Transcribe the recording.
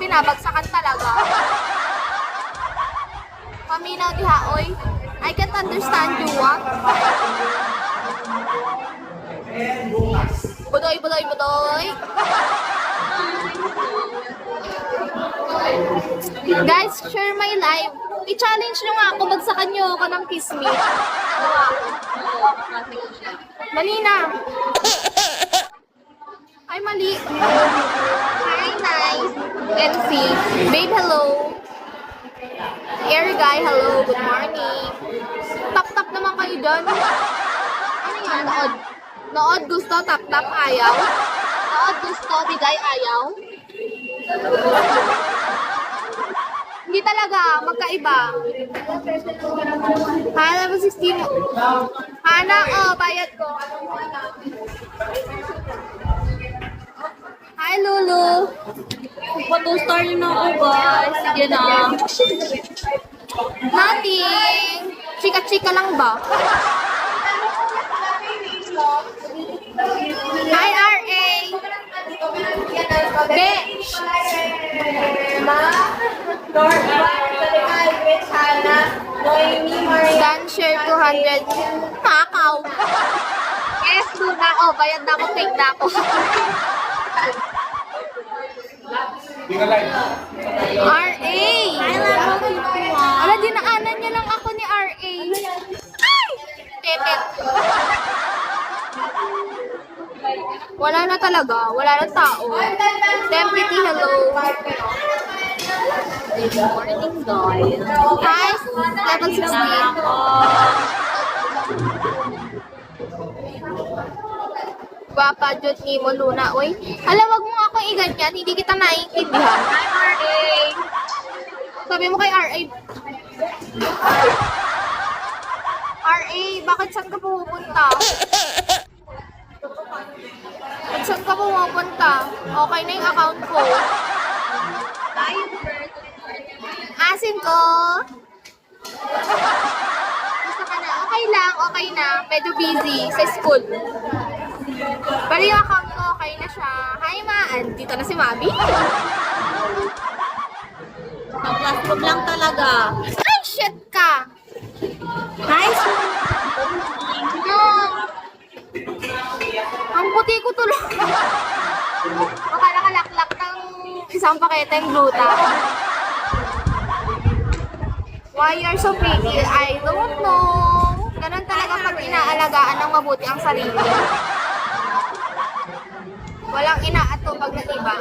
binabagsakan talaga. Paminaw diha, oy. I can't understand you, ah. Budoy, budoy, budoy. Guys, share my live. I-challenge nyo nga ako, bagsakan nyo ako ng kiss me. Mali na. Ay, mali. Hi, nice. NC. Babe, hello. Air guy, hello. Good morning. Tap-tap naman kayo dyan. Ano yan? Nood. Nood gusto, tap-tap ayaw. Nood gusto, bigay ayaw. Hindi talaga, magkaiba. Hana, level 16. Hana, oh, bayad ko. Hi, Lulu. Pa-2-star na ako, guys. Sige na. Nothing. Chika-chika lang ba? Hi, RA. Bitch. Dan share 200. Nakaw. Yes, Luna. Oh, bayad na ako. Take na ako. RA. Ala, dinaanan niya lang ako ni RA. Ay! Tetet. Wala na talaga. Wala na tao. Tempity, hello. Good morning, guys. Hi, level 16. Gwapa, Jut, Nemo, Luna. Uy, alam, wag mo nga akong iganyan. Hindi kita naiintindihan. Hi, RA. Sabi mo kay RA. RA, bakit saan ka pupunta? Bakit saan ka pupunta? Okay na yung account ko. Asin ko. Gusto ka na? Okay lang, okay na. Medyo busy sa school. Pero yung account ko, okay na siya. Hi, Ma. Dito na si Mami. Sa classroom lang talaga. Ay, shit ka. Nice. Ang puti ko tuloy. Baka nakalaklak ng isang paketeng gluta. Why you're so pretty? I don't know. Ganun talaga pag inaalagaan ng mabuti ang sarili. Walang inaatupag na iba.